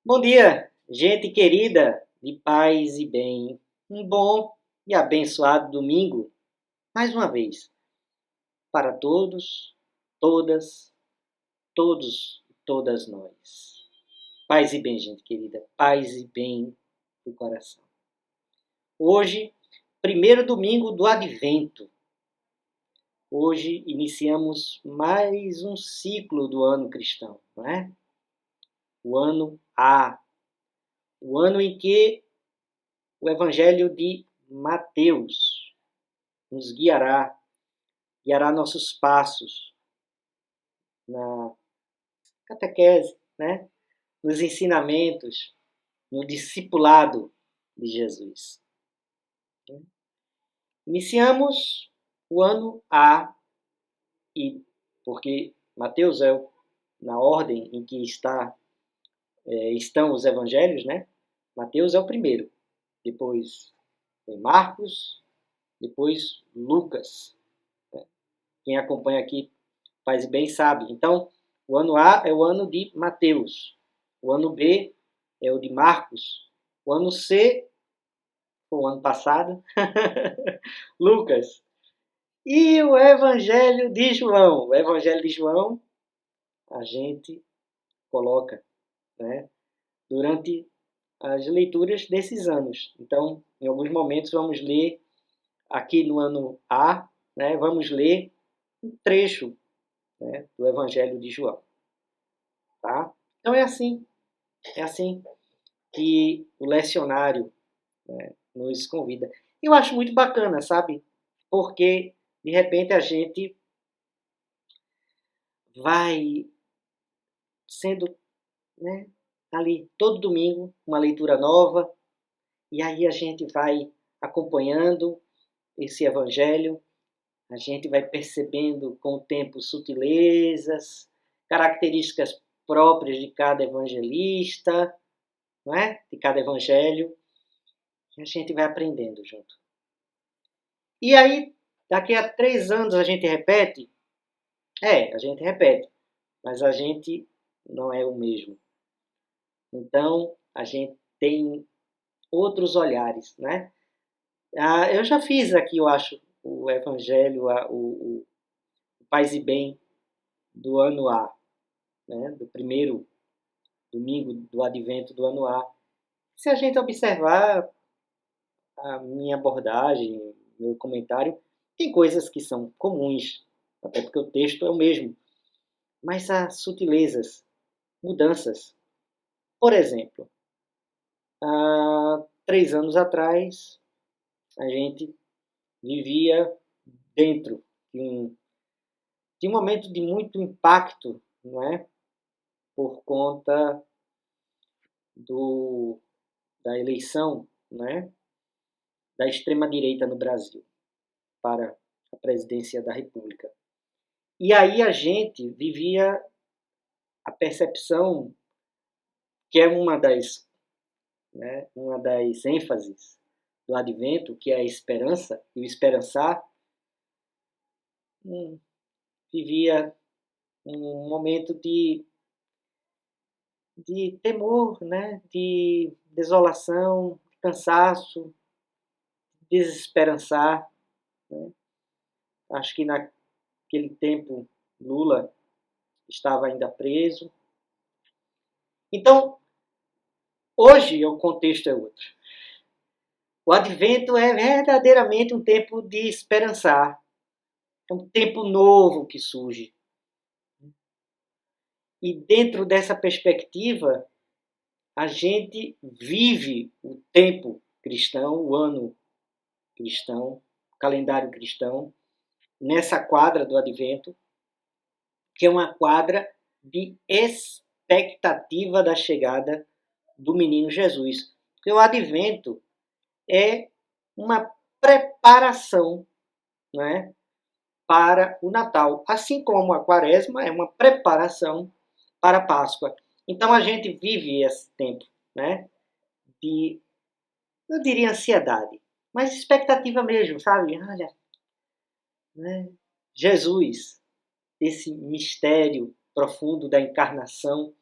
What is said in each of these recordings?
Bom dia, gente querida, de paz e bem. Um bom e abençoado domingo, mais uma vez, para todos, todas, todos e todas nós. Paz e bem, gente querida, paz e bem do coração. Hoje, primeiro domingo do Advento. Hoje iniciamos mais um ciclo do ano cristão, não é? O ano A, o ano em que o Evangelho de Mateus nos guiará nossos passos na catequese, né? Nos ensinamentos, no discipulado de Jesus. Iniciamos o ano A, e porque Mateus é na ordem em que estão os evangelhos, né? Mateus é o primeiro, depois vem Marcos, depois Lucas. Quem acompanha aqui faz bem sabe. Então, o ano A é o ano de Mateus. O ano B é o de Marcos. O ano C foi o ano passado. Lucas. E o Evangelho de João. O Evangelho de João a gente coloca, né, durante as leituras desses anos. Então, em alguns momentos vamos ler aqui no ano A, né, vamos ler um trecho, né, do Evangelho de João. Tá? Então é assim que o lecionário, né, nos convida. Eu acho muito bacana, sabe? Porque de repente a gente vai sendo, né, ali todo domingo uma leitura nova e aí a gente vai acompanhando esse evangelho, a gente vai percebendo com o tempo sutilezas, características próprias de cada evangelista, não é? De cada evangelho, e a gente vai aprendendo junto. E aí, daqui a 3 anos a gente repete? A gente repete, mas a gente não é o mesmo. Então, a gente tem outros olhares, né? Eu já fiz aqui, eu acho, o Evangelho, o Paz e Bem do ano A, né? Do primeiro domingo do Advento do ano A. Se a gente observar a minha abordagem, meu comentário, tem coisas que são comuns, até porque o texto é o mesmo, mas há sutilezas, mudanças. Por exemplo, há 3 anos atrás, a gente vivia dentro de um momento de muito impacto, não é? Por conta do, da eleição, não é? Da extrema-direita no Brasil para a presidência da República. E aí a gente vivia a percepção, que é uma das ênfases do Advento, que é a esperança e o esperançar, vivia um momento de temor, né? De desolação, de cansaço, desesperançar. Né? Acho que naquele tempo Lula estava ainda preso. Então, hoje o contexto é outro. O Advento é verdadeiramente um tempo de esperançar. É um tempo novo que surge. E dentro dessa perspectiva, a gente vive o tempo cristão, o ano cristão, o calendário cristão, nessa quadra do Advento, que é uma quadra de expectativa da chegada do menino Jesus. Porque o Advento é uma preparação, né, para o Natal, assim como a Quaresma é uma preparação para a Páscoa. Então a gente vive esse tempo, né, de, eu diria ansiedade, mas expectativa mesmo, sabe? Olha, né, Jesus, esse mistério profundo da encarnação,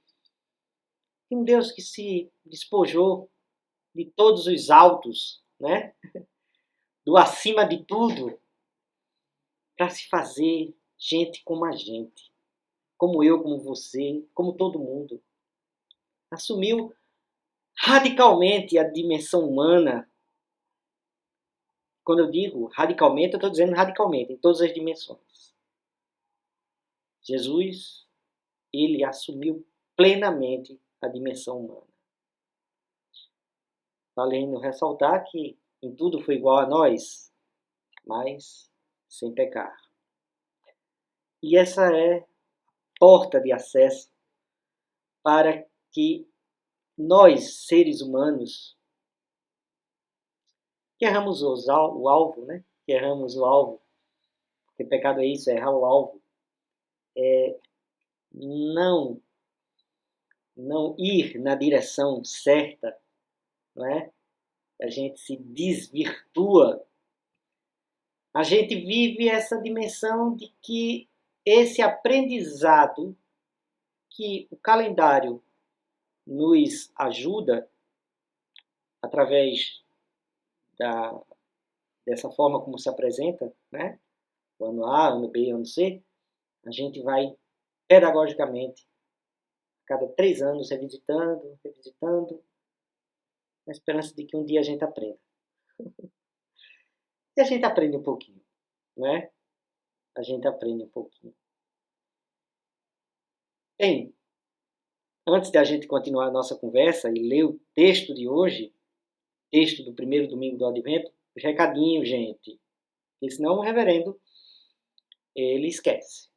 de um Deus que se despojou de todos os altos, né? Do acima de tudo, para se fazer gente como a gente, como eu, como você, como todo mundo. Assumiu radicalmente a dimensão humana. Quando eu digo radicalmente, eu estou dizendo radicalmente, em todas as dimensões. Jesus, ele assumiu plenamente a dimensão humana. Valendo ressaltar que em tudo foi igual a nós, mas sem pecar. E essa é a porta de acesso para que nós, seres humanos, que erramos o alvo, né? Que erramos o alvo, porque pecado é isso, é errar o alvo, não ir na direção certa, não é? A gente se desvirtua. A gente vive essa dimensão de que esse aprendizado que o calendário nos ajuda através dessa forma como se apresenta, né? O ano A, ano B, ano C, a gente vai pedagogicamente, a cada 3 anos, revisitando, na esperança de que um dia a gente aprenda. E a gente aprende um pouquinho, né? A gente aprende um pouquinho. Bem, antes de a gente continuar a nossa conversa e ler o texto de hoje, texto do primeiro domingo do Advento, os recadinhos, gente. Porque senão o reverendo, ele esquece.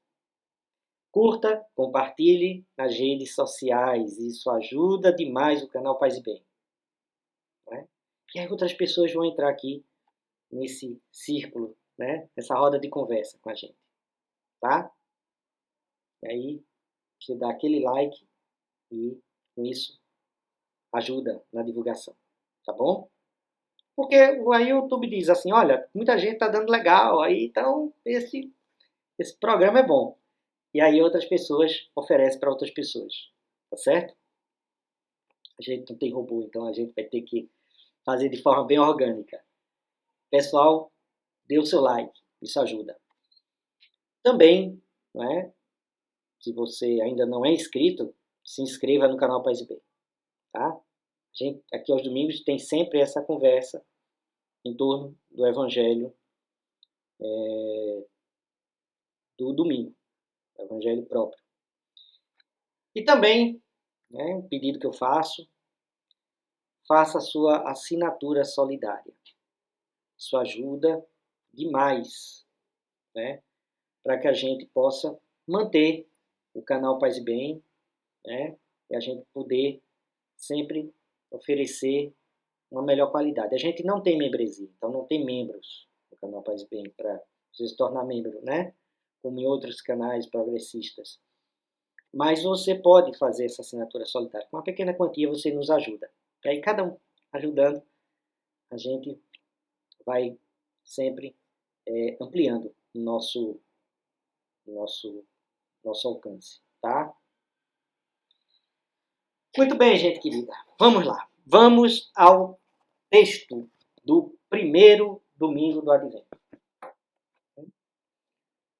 Curta, compartilhe nas redes sociais. Isso ajuda demais o canal Paz e Bem. Né? E aí outras pessoas vão entrar aqui nesse círculo, né? Nessa roda de conversa com a gente. Tá? E aí você dá aquele like e com isso ajuda na divulgação. Tá bom? Porque aí o YouTube diz assim, olha, muita gente está dando legal, aí então esse programa é bom. E aí outras pessoas oferecem para outras pessoas. Tá certo? A gente não tem robô, então a gente vai ter que fazer de forma bem orgânica. Pessoal, dê o seu like, isso ajuda. Também, não é? Se você ainda não é inscrito, se inscreva no canal Paz e Bem. Tá? A gente, aqui aos domingos, tem sempre essa conversa em torno do Evangelho do domingo, o Evangelho próprio. E também, né, um pedido que eu faço, faça a sua assinatura solidária. Isso ajuda demais, né, para que a gente possa manter o canal Paz e Bem, né, e a gente poder sempre oferecer uma melhor qualidade. A gente não tem membresia, então não tem membros no canal Paz e Bem para você se tornar membro, né? Como em outros canais progressistas. Mas você pode fazer essa assinatura solidária. Com uma pequena quantia você nos ajuda. E aí cada um ajudando, a gente vai sempre ampliando o nosso alcance, tá? Muito bem, gente querida. Vamos lá. Vamos ao texto do primeiro domingo do Advento.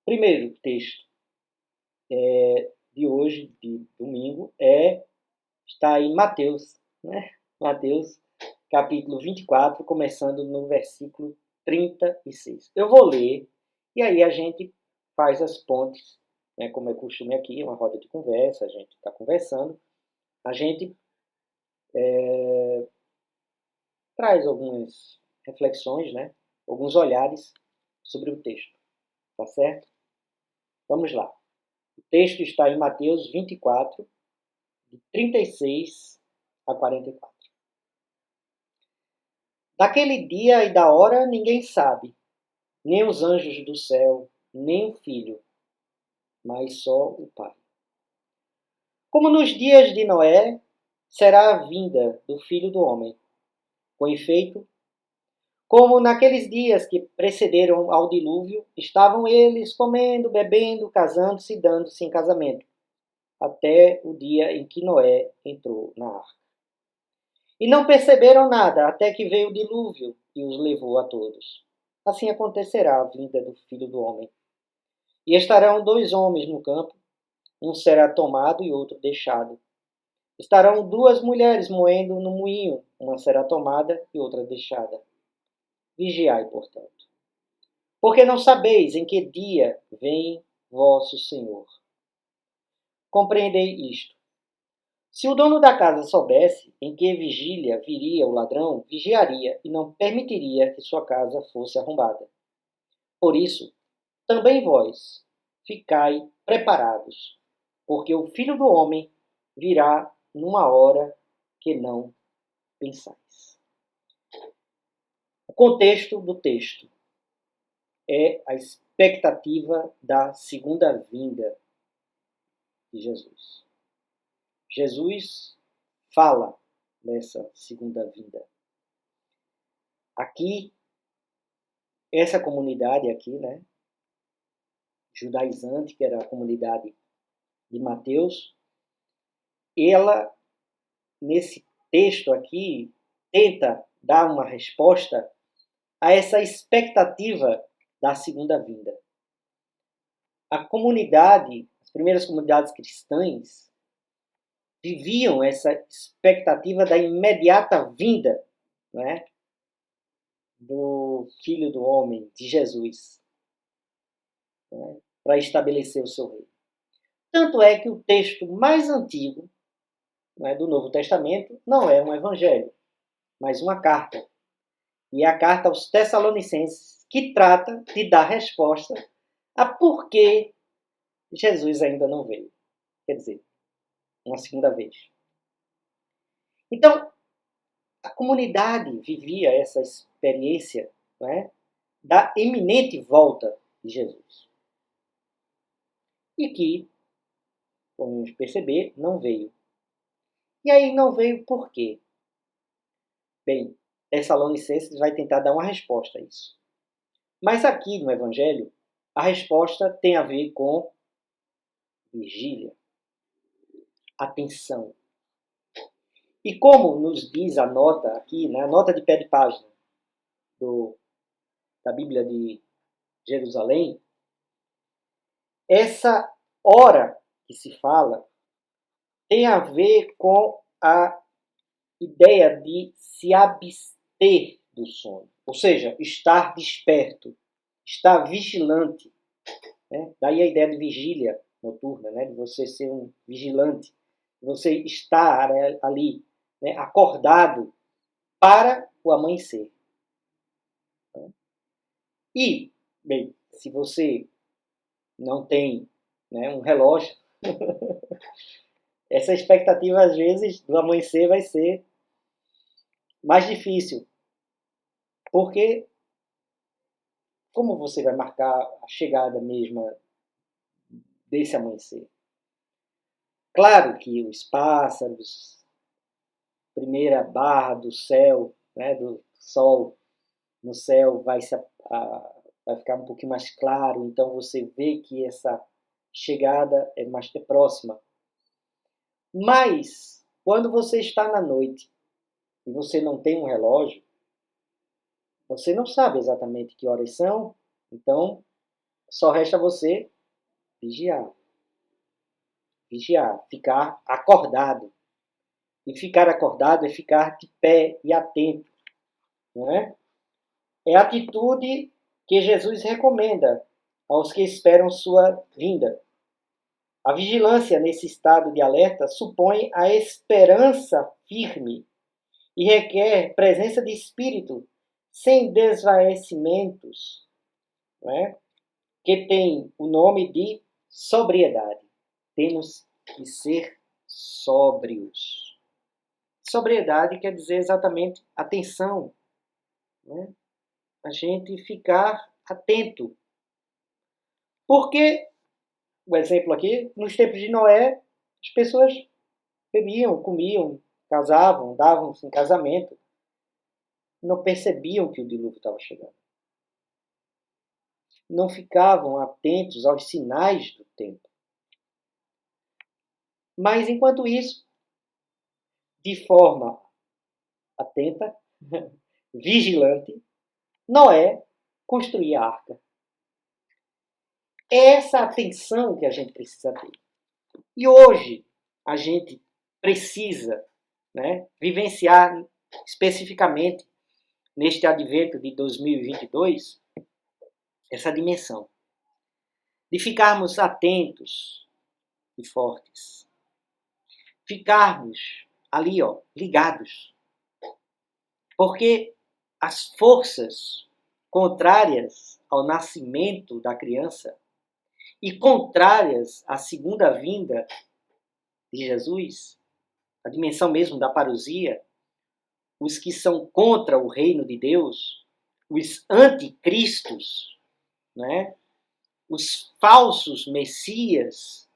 Primeiro texto de hoje, de domingo, está em Mateus, né? Mateus, capítulo 24, começando no versículo 36. Eu vou ler, e aí a gente faz as pontes, né? Como é costume aqui, uma roda de conversa, a gente está conversando, a gente traz algumas reflexões, né? Alguns olhares sobre o texto, tá certo? Vamos lá. O texto está em Mateus 24, de 36 a 44. Daquele dia e da hora ninguém sabe, nem os anjos do céu, nem o Filho, mas só o Pai. Como nos dias de Noé, será a vinda do Filho do Homem. Com efeito, como naqueles dias que precederam ao dilúvio, estavam eles comendo, bebendo, casando-se e dando-se em casamento, até o dia em que Noé entrou na arca. E não perceberam nada até que veio o dilúvio e os levou a todos. Assim acontecerá a vinda do Filho do Homem. E estarão 2 homens no campo, um será tomado e outro deixado. Estarão 2 mulheres moendo no moinho, uma será tomada e outra deixada. Vigiai, portanto. Porque não sabeis em que dia vem vosso Senhor. Compreendei isto. Se o dono da casa soubesse em que vigília viria o ladrão, vigiaria e não permitiria que sua casa fosse arrombada. Por isso, também vós, ficai preparados, porque o Filho do Homem virá numa hora que não pensais. O contexto do texto é a expectativa da segunda vinda de Jesus. Jesus fala nessa segunda vinda. Aqui, essa comunidade aqui, né, judaizante, que era a comunidade de Mateus, ela, nesse texto aqui, tenta dar uma resposta a essa expectativa da segunda vinda. A comunidade, as primeiras comunidades cristãs, viviam essa expectativa da imediata vinda, né, do Filho do Homem, de Jesus, né, para estabelecer o seu reino. Tanto é que o texto mais antigo, né, do Novo Testamento não é um evangelho, mas uma carta. E é a carta aos Tessalonicenses, que trata de dar resposta a por que Jesus ainda não veio. Quer dizer, uma segunda vez. Então, a comunidade vivia essa experiência, né, da iminente volta de Jesus. E que, podemos perceber, não veio. E aí não veio por quê? Bem, Tessalonicenses vai tentar dar uma resposta a isso. Mas aqui no Evangelho, a resposta tem a ver com vigília, atenção. E como nos diz a nota aqui, né, a nota de pé de página da Bíblia de Jerusalém, essa hora que se fala tem a ver com a ideia de se abster do sono. Ou seja, estar desperto, estar vigilante. Né? Daí a ideia de vigília noturna, né? De você ser um vigilante, você estar ali, né? Acordado para o amanhecer. E, bem, se você não tem, né, um relógio, essa expectativa às vezes do amanhecer vai ser mais difícil. Porque como você vai marcar a chegada mesma desse amanhecer? Claro que os pássaros, primeira barra do céu, né, do sol no céu vai ficar um pouquinho mais claro, então você vê que essa chegada é mais próxima. Mas, quando você está na noite e você não tem um relógio, você não sabe exatamente que horas são, então só resta você vigiar. Vigiar, ficar acordado. E ficar acordado é ficar de pé e atento. Não é? É a atitude que Jesus recomenda aos que esperam sua vinda. A vigilância nesse estado de alerta supõe a esperança firme e requer presença de espírito sem desvanecimentos, não é? Que tem o nome de sobriedade. Temos que ser sóbrios. Sobriedade quer dizer exatamente atenção, né? A gente ficar atento. Porque, o exemplo aqui, nos tempos de Noé, as pessoas bebiam, comiam, casavam, davam-se em casamento, não percebiam que o dilúvio estava chegando. Não ficavam atentos aos sinais do tempo. Mas, enquanto isso, de forma atenta, vigilante, Noé construía a arca. É essa atenção que a gente precisa ter. E hoje a gente precisa, né, vivenciar especificamente neste advento de 2022 essa dimensão de ficarmos atentos e fortes, ficarmos ali, ligados, porque as forças contrárias ao nascimento da criança e contrárias à segunda vinda de Jesus, a dimensão mesmo da parousia, os que são contra o reino de Deus, os anticristos, né? Os falsos messias,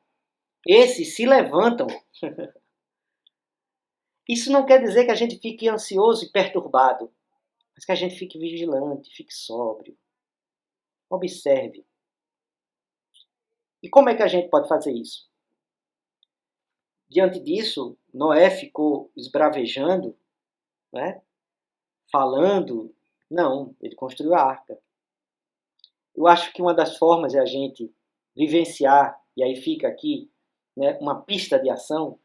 esses se levantam. Isso não quer dizer que a gente fique ansioso e perturbado, mas que a gente fique vigilante, fique sóbrio, observe. E como é que a gente pode fazer isso? Diante disso, Noé ficou esbravejando, né? Falando. Não, ele construiu a arca. Eu acho que uma das formas é a gente vivenciar, e aí fica aqui, né, uma pista de ação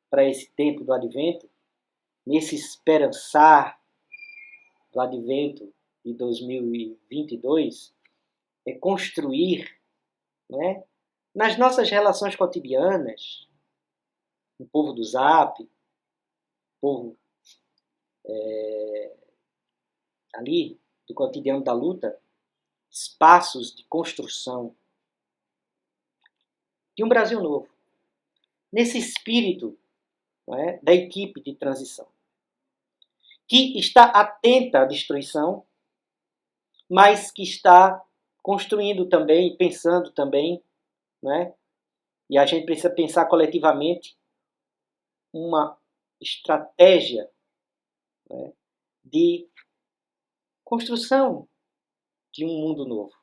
para esse tempo do advento, nesse esperançar do advento de 2022, é construir, né, nas nossas relações cotidianas, o povo do Zap, o povo ali do cotidiano da luta, espaços de construção de um Brasil novo. Nesse espírito, não é, da equipe de transição, que está atenta à destruição, mas que está construindo também, pensando também, né? E a gente precisa pensar coletivamente uma estratégia, né, de construção de um mundo novo.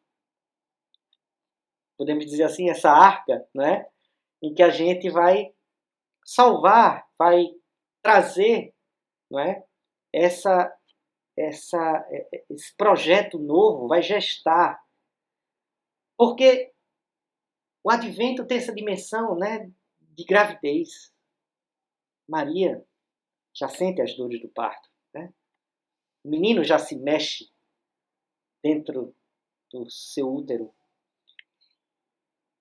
Podemos dizer assim, essa arca, né, em que a gente vai salvar, vai trazer, não é, esse projeto novo, vai gestar. Porque o advento tem essa dimensão, né, de gravidez. Maria já sente as dores do parto, né? O menino já se mexe dentro do seu útero.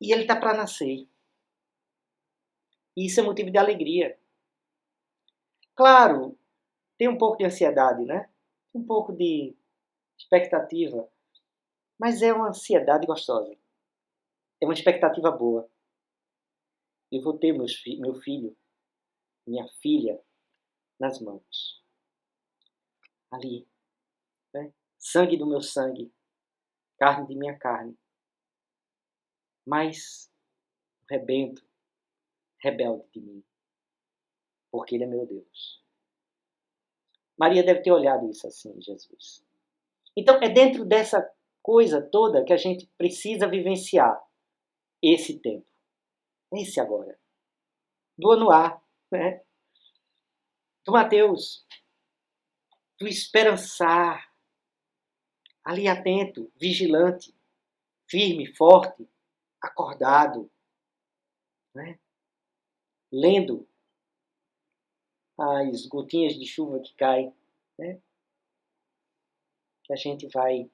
E ele está para nascer. E isso é motivo de alegria. Claro, tem um pouco de ansiedade, né? Um pouco de expectativa. Mas é uma ansiedade gostosa. É uma expectativa boa. Eu vou ter meu filho, minha filha, nas mãos. Ali. Né? Sangue do meu sangue. Carne de minha carne. Mas o rebento, rebelde de mim. Porque ele é meu Deus. Maria deve ter olhado isso assim, Jesus. Então, é dentro dessa coisa toda que a gente precisa vivenciar esse tempo. Esse agora. Do ano A, né? Do Mateus. Do esperançar. Ali atento, vigilante, firme, forte, acordado. Né? Lendo as gotinhas de chuva que caem. Né? Que a gente vai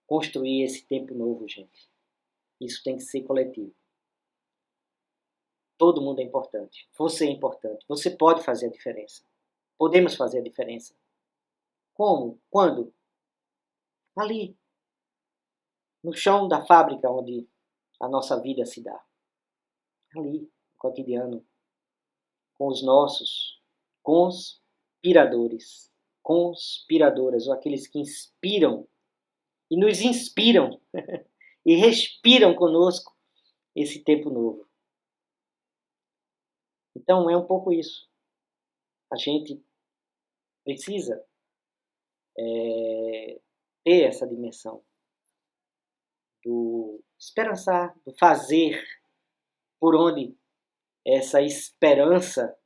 construir esse tempo novo, gente. Isso tem que ser coletivo. Todo mundo é importante. Você é importante. Você pode fazer a diferença. Podemos fazer a diferença. Como? Quando? Ali. No chão da fábrica onde a nossa vida se dá. Ali, no cotidiano. Com os nossos conspiradores. Conspiradoras, ou aqueles que inspiram e nos inspiram e respiram conosco esse tempo novo. Então é um pouco isso. A gente precisa ter essa dimensão do esperançar, do fazer por onde essa esperança,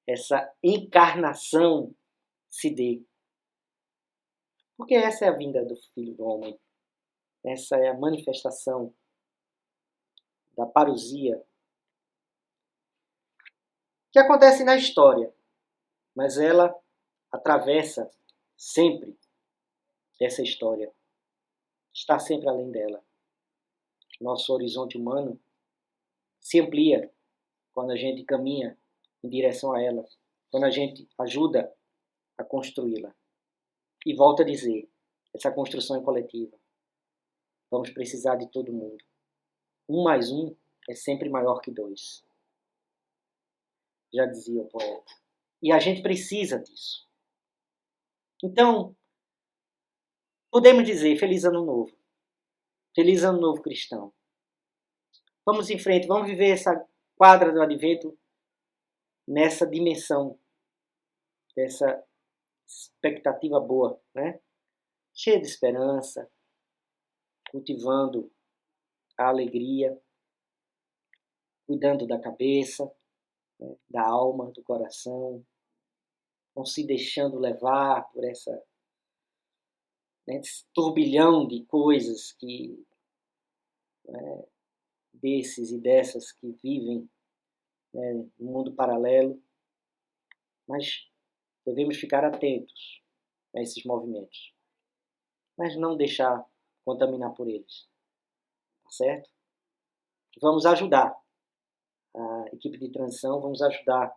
essa encarnação se dê. Porque essa é a vinda do Filho do Homem. Essa é a manifestação da parousia que acontece na história, mas ela atravessa sempre essa história, está sempre além dela. Nosso horizonte humano se amplia quando a gente caminha em direção a ela, quando a gente ajuda a construí-la. E volto a dizer, essa construção é coletiva. Vamos precisar de todo mundo. 1 mais 1 é sempre maior que 2. Já dizia o poeta. E a gente precisa disso. Então, podemos dizer Feliz Ano Novo. Feliz Ano Novo cristão. Vamos em frente, vamos viver essa quadra do Advento nessa dimensão, dessa expectativa boa, né? Cheia de esperança, cultivando a alegria, cuidando da cabeça, né? Da alma, do coração, não se deixando levar por essa, né, esse turbilhão de coisas que, né, desses e dessas que vivem, né, no mundo paralelo, mas devemos ficar atentos a esses movimentos, mas não deixar contaminar por eles, tá certo? Vamos ajudar a equipe de transição, vamos ajudar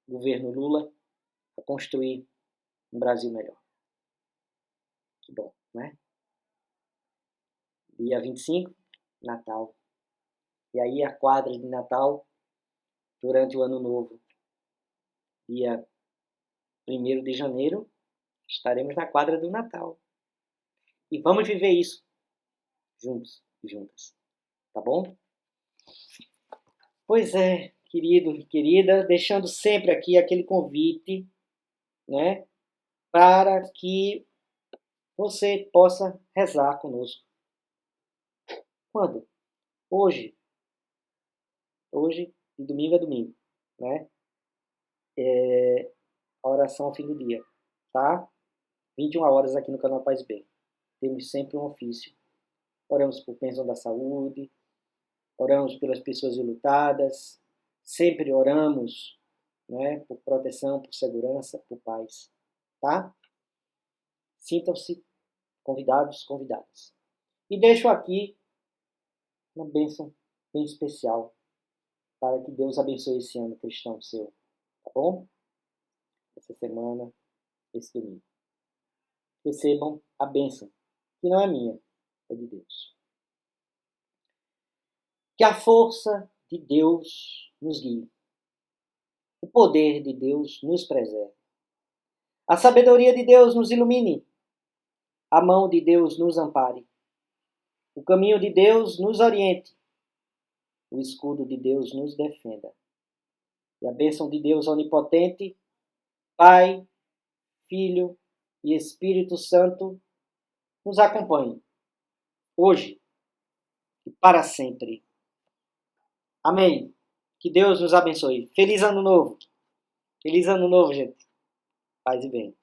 o governo Lula a construir um Brasil melhor. Que bom, né? Dia 25, Natal. E aí a quadra de Natal durante o Ano Novo. Dia 1º de janeiro, estaremos na quadra do Natal. E vamos viver isso juntos e juntas. Tá bom? Pois é, querido e querida, deixando sempre aqui aquele convite, né, para que você possa rezar conosco. Quando? Hoje. Hoje, de domingo a domingo, né? A oração ao fim do dia, tá? 21 horas aqui no canal Paz Bem. Temos sempre um ofício. Oramos por bênção da saúde, oramos pelas pessoas enlutadas, sempre oramos, né, por proteção, por segurança, por paz, tá? Sintam-se convidados, convidadas. E deixo aqui uma bênção bem especial para que Deus abençoe esse ano cristão seu, tá bom? Essa semana, esse domingo. Recebam a bênção, que não é minha, é de Deus. Que a força de Deus nos guie. O poder de Deus nos preserve. A sabedoria de Deus nos ilumine. A mão de Deus nos ampare. O caminho de Deus nos oriente. O escudo de Deus nos defenda. E a bênção de Deus onipotente, Pai, Filho e Espírito Santo, nos acompanhe, hoje e para sempre. Amém. Que Deus nos abençoe. Feliz Ano Novo. Feliz Ano Novo, gente. Paz e bem.